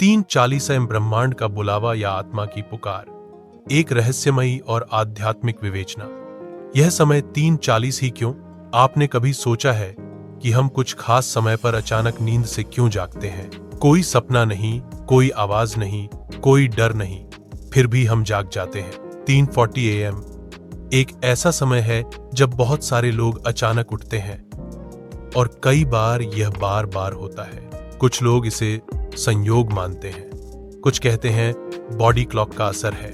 3:40 AM ब्रह्मांड का बुलावा या आत्मा की पुकार, एक रहस्यमयी और आध्यात्मिक विवेचना। यह समय 3:40 ही क्यों? आपने कभी सोचा है कि हम कुछ खास समय पर अचानक नींद से क्यों जागते हैं? कोई सपना नहीं, कोई आवाज नहीं, कोई डर नहीं, फिर भी हम जाग जाते हैं। 3:40 AM एक ऐसा समय है जब बहुत सारे लोग अचानक उठते हैं और कई बार यह बार बार होता है। कुछ लोग इसे संयोग मानते हैं, कुछ कहते हैं बॉडी क्लॉक का असर है,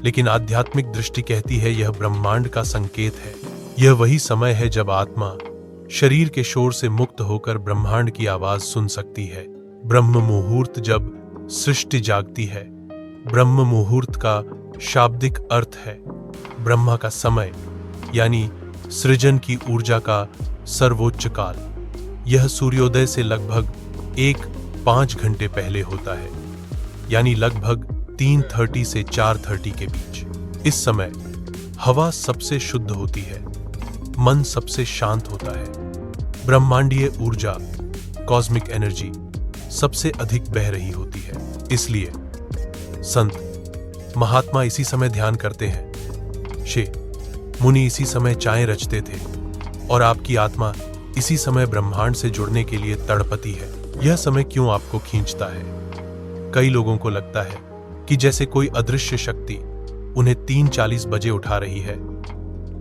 लेकिन आध्यात्मिक दृष्टि कहती है यह ब्रह्मांड का संकेत है। यह वही समय है जब आत्मा शरीर के शोर से मुक्त होकर ब्रह्मांड की आवाज सुन सकती है। ब्रह्म मुहूर्त, जब सृष्टि जागती है। ब्रह्म मुहूर्त का शाब्दिक अर्थ है ब्रह्मा का समय, यानी सृजन की ऊर्जा का सर्वोच्च काल। यह सूर्योदय से लगभग 5 घंटे पहले होता है, यानी लगभग 3:30 से 4:30 के बीच। इस समय हवा सबसे शुद्ध होती है, मन सबसे शांत होता है, ब्रह्मांडीय ऊर्जा, कॉस्मिक एनर्जी सबसे अधिक बह रही होती है। इसलिए संत महात्मा इसी समय ध्यान करते हैं, मुनि इसी समय चाय रचते थे, और आपकी आत्मा इसी समय ब्रह्मांड से जुड़ने के लिए तड़पती है। यह समय क्यों आपको खींचता है? कई लोगों को लगता है कि जैसे कोई अदृश्य शक्ति उन्हें 3:40 बजे उठा रही है,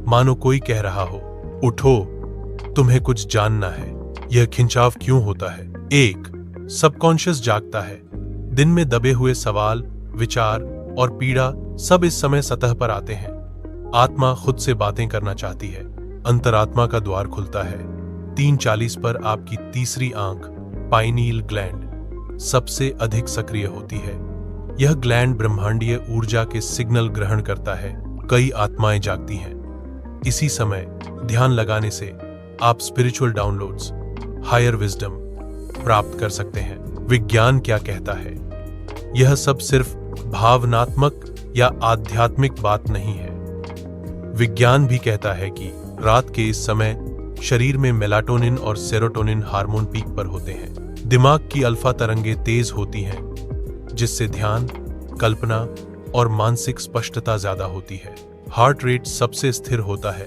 मानो कोई कह रहा हो, उठो, तुम्हें कुछ जानना है। यह खिंचाव क्यों होता है? 1. सबकॉन्शियस जागता है। दिन में दबे हुए सवाल, विचार और पीड़ा सब इस समय सतह पर आते हैं। आत्मा खुद से बातें करना चाहती है, अंतरात्मा का द्वार खुलता है। 3:40 पर आपकी तीसरी आंख, पाइनियल ग्लैंड, सबसे अधिक सक्रिय होती है। यह ग्लैंड ब्रह्मांडीय ऊर्जा के सिग्नल ग्रहण करता है। कई आत्माएं जागती हैं। इसी समय ध्यान लगाने से आप स्पिरिचुअल डाउनलोड्स, हायर विजडम प्राप्त कर सकते हैं। विज्ञान क्या कहता है? यह सब सिर्फ भावनात्मक या आध्यात्मिक बात नहीं है। विज्ञान भी कहता है कि रात के इस समय शरीर में मेलाटोनिन और सेरोटोनिन हार्मोन पीक पर होते हैं। दिमाग की अल्फा तरंगें तेज होती हैं, जिससे ध्यान, कल्पना और मानसिक स्पष्टता ज्यादा होती है। हार्ट रेट सबसे स्थिर होता है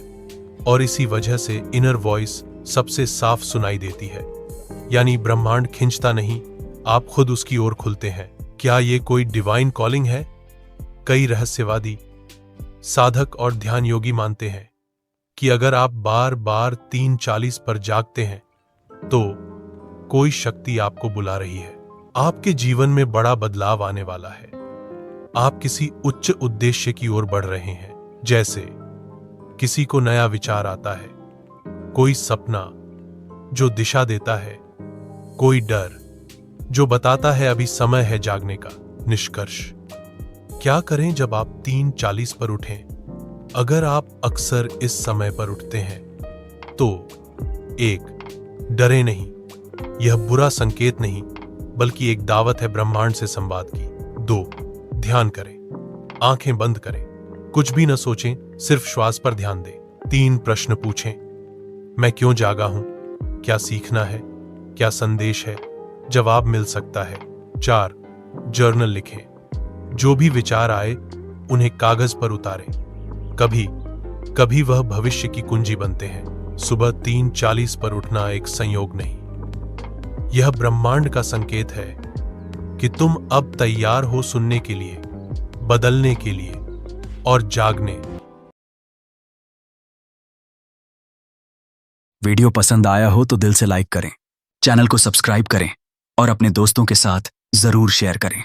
और इसी वजह से इनर वॉइस सबसे साफ सुनाई देती है। यानी ब्रह्मांड खींचता नहीं, आप खुद उसकी ओर खुलते हैं। क्या ये कोई डिवाइन कॉलिंग है? कई रहस्यवादी, साधक और ध्यान योगी मानते हैं कि अगर आप बार बार 3:40 पर जागते हैं तो कोई शक्ति आपको बुला रही है। आपके जीवन में बड़ा बदलाव आने वाला है। आप किसी उच्च उद्देश्य की ओर बढ़ रहे हैं। जैसे किसी को नया विचार आता है, कोई सपना जो दिशा देता है, कोई डर जो बताता है अभी समय है जागने का। निष्कर्ष, क्या करें जब आप 3:40 पर उठें? अगर आप अक्सर इस समय पर उठते हैं तो 1. डरे नहीं, यह बुरा संकेत नहीं बल्कि एक दावत है ब्रह्मांड से संवाद की। 2. ध्यान करें, आंखें बंद करें, कुछ भी न सोचें, सिर्फ श्वास पर ध्यान दें। 3 प्रश्न पूछें, मैं क्यों जागा हूं? क्या सीखना है? क्या संदेश है? जवाब मिल सकता है। 4. जर्नल लिखें, जो भी विचार आए उन्हें कागज पर उतारें। कभी वह भविष्य की कुंजी बनते हैं। सुबह 3:40 पर उठना एक संयोग नहीं, यह ब्रह्मांड का संकेत है कि तुम अब तैयार हो सुनने के लिए, बदलने के लिए और जागने। वीडियो पसंद आया हो तो दिल से लाइक करें, चैनल को सब्सक्राइब करें और अपने दोस्तों के साथ जरूर शेयर करें।